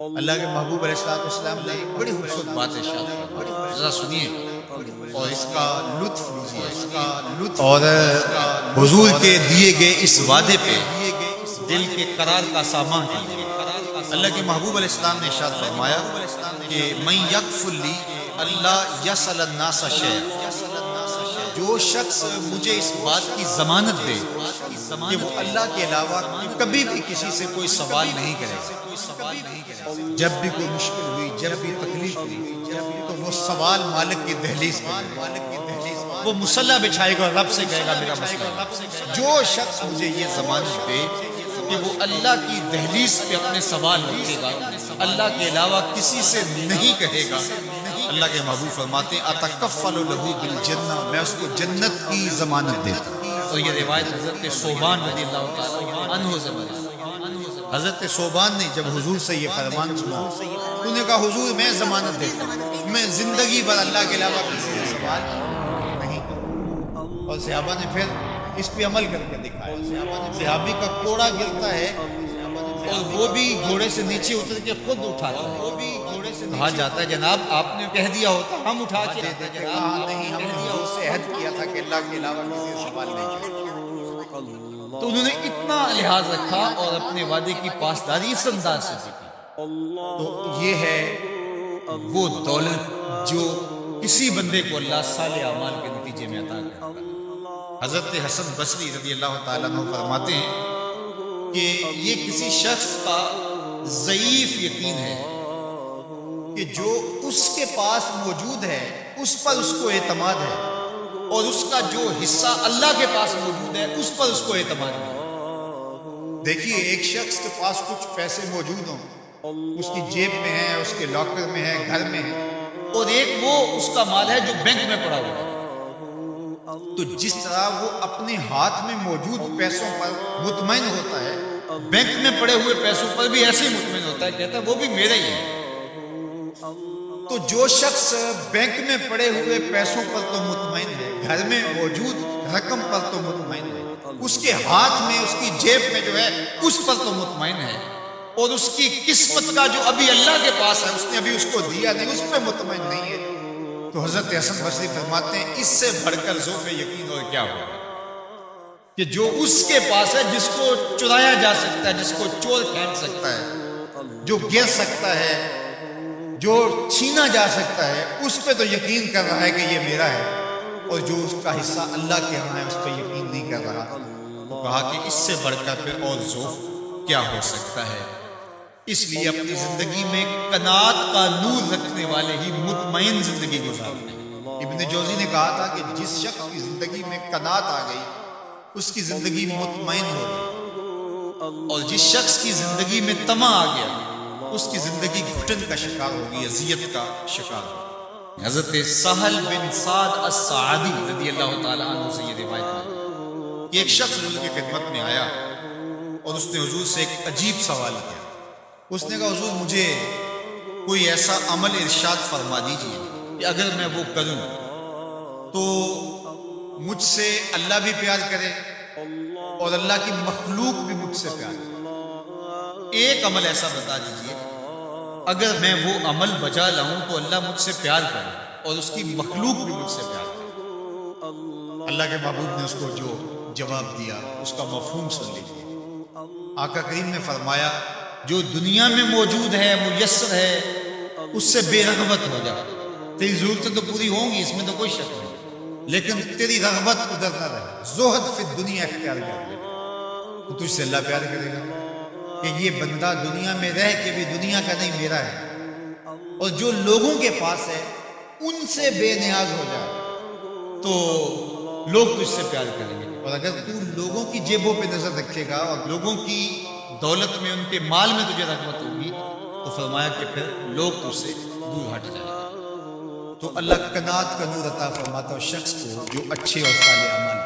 اللہ کے محبوب علیہ السلام نے ایک بڑی خوبصورت بات ارشاد فرمائی، ذرا سنیے اور اس کا لطف لیجیے، اور حضور کے دیے گئے اس وعدے پہ دل کے قرار کا سامان کیجیے۔ اللہ کے محبوب علیہ السلام نے ارشاد فرمایا کہ من یکفل لی اللہ یسأل الناس شیئا، جو شخص مجھے اس بات کی ضمانت دے کہ وہ اللہ کے علاوہ کبھی بھی کسی سے کوئی سوال نہیں کرے گا، جب بھی کوئی مشکل ہوئی، جب بھی تکلیف ہوئی، تو وہ سوال مالک کی دہلیز پر، وہ مصلی بچھائے گا اور رب سے کہے گا میرا مسئلہ۔ جو شخص مجھے یہ ضمانت دے کہ وہ اللہ کی دہلیز پہ اپنے سوال رکھے گا، اللہ کے علاوہ کسی سے نہیں کہے گا، اللہ کے محبوب فرماتے ہیں اتکفل لہ بالجنہ، میں اس کو جنت کی ضمانت دیتا ہوں۔ اور یہ روایت حضرت ثوبان رضی اللہ تعالیٰ عنہ سے بنی۔ حضرت ثوبان نے جب حضور سے یہ فرمان سنا، انہوں نے کہا حضور میں ضمانت دیتا ہوں، میں زندگی بھر اللہ کے علاوہ کسی سے سوال نہیں کروں۔ اور صحابہ نے پھر اس پہ عمل کر کے دکھایا۔ صحابی کا کوڑا گرتا ہے اور وہ بھی گھوڑے سے نیچے اتر کے خود اٹھاتا ہے، کہا جاتا ہے جناب آپ نے کہہ دیا ہوتا ہم اٹھا کے دیتے، جناب نہیں، ہم نے حضور سے عہد کیا تھا کہ اللہ کے علاوہ کسی سے سوال نہیں کریں۔ تو انہوں نے اتنا لحاظ رکھا اور اپنے وعدے کی پاسداری اس انداز سے کی۔ تو یہ ہے وہ دولت جو کسی بندے کو اللہ صالح اعمال کے نتیجے میں عطا کرتا ہے۔ حضرت حسن بصری رضی اللہ تعالیٰ عنہ فرماتے ہیں کہ یہ کسی شخص کا ضعیف یقین ہے کہ جو اس کے پاس موجود ہے اس پر اس کو اعتماد ہے، اور اس کا جو حصہ اللہ کے پاس موجود ہے اس پر اس کو اعتماد ہے۔ دیکھیے ایک شخص کے پاس کچھ پیسے موجود ہوں، اس کی جیب میں ہے، اس کے لاکر میں ہے، گھر میں ہے، اور ایک وہ اس کا مال ہے جو بینک میں پڑا ہوا ہے۔ تو جس طرح وہ اپنے ہاتھ میں موجود پیسوں پر مطمئن ہوتا ہے، بینک میں پڑے ہوئے پیسوں پر بھی ایسے ہی مطمئن ہوتا ہے، کہتا ہے وہ بھی میرا ہی ہے۔ تو جو شخص بینک میں پڑے ہوئے پیسوں پر تو مطمئن ہے، گھر میں موجود رقم پر تو مطمئن ہے، اس کے ہاتھ میں، اس کی جیب میں جو ہے اس پر تو مطمئن ہے، اور اس کی قسمت کا جو ابھی اللہ کے پاس ہے، اس نے ابھی اس کو دیا نہیں، اس پہ مطمئن نہیں ہے، تو حضرت حسن بصری فرماتے ہیں اس سے بڑھ کر ذوف یقین اور کیا ہوگا کہ جو اس کے پاس ہے، جس کو چرایا جا سکتا ہے، جس کو چور کھینچ سکتا ہے، جو گر سکتا ہے، جو چھینا جا سکتا ہے، اس پہ تو یقین کر رہا ہے کہ یہ میرا ہے، اور جو اس کا حصہ اللہ کے ہاں ہے اس پہ یقین نہیں کر رہا۔ تو کہا کہ اس سے بڑھ کر پھر اور ذوف کیا ہو سکتا ہے۔ اس لیے اپنی زندگی میں قناعت کا نور رکھنے والے ہی مطمئن زندگی گزارتے ہیں۔ ابن جوزی نے کہا تھا کہ جس شخص کی زندگی میں قناعت آ گئی اس کی زندگی مطمئن ہو گئی، اور جس شخص کی زندگی میں طمع آ گیا اس کی زندگی گھٹن کا شکار ہوگی، اذیت کا شکار ہوگی۔ حضرت سہل بن سعد الساعدی رضی اللہ تعالیٰ عنہ سے یہ روایت ہے کہ ایک شخص حضور کی خدمت میں آیا اور اس نے حضور سے ایک عجیب سوال کیا۔ اس نے کہا حضور مجھے کوئی ایسا عمل ارشاد فرما دیجیے کہ اگر میں وہ کروں تو مجھ سے اللہ بھی پیار کرے اور اللہ کی مخلوق بھی مجھ سے پیار کرے۔ ایک عمل ایسا بتا دیجیے اگر میں وہ عمل بجا لاؤں تو اللہ مجھ سے پیار کرے اور اس کی مخلوق بھی مجھ سے پیار کرے۔ اللہ کے محبوب نے اس کو جو جواب دیا اس کا مفہوم سن لیجیے۔ آقا کریم نے فرمایا جو دنیا میں موجود ہے، میسر ہے، اس سے بے رغبت ہو جا۔ تیری ضرورتیں تو پوری ہوں گی، اس میں تو کوئی شک نہیں، لیکن تیری رغبت ادھر نہ رہے، زہد فی الدنیا اختیار کر لے، تو تجھ سے اللہ پیار کرے گا کہ یہ بندہ دنیا میں رہ کے بھی دنیا کا نہیں میرا ہے، اور جو لوگوں کے پاس ہے ان سے بے نیاز ہو جائے تو لوگ تجھ سے پیار کریں گے، اور اگر تو لوگوں کی جیبوں پہ نظر رکھے گا اور لوگوں کی دولت میں، ان کے مال میں تجھے رغبت ہوگی تو فرمایا کہ پھر لوگ تجھ سے دور ہٹ جائیں گے۔ تو اللہ قناعت کا نور عطا فرماتا ہے شخص کو جو اچھے اور صالح اعمال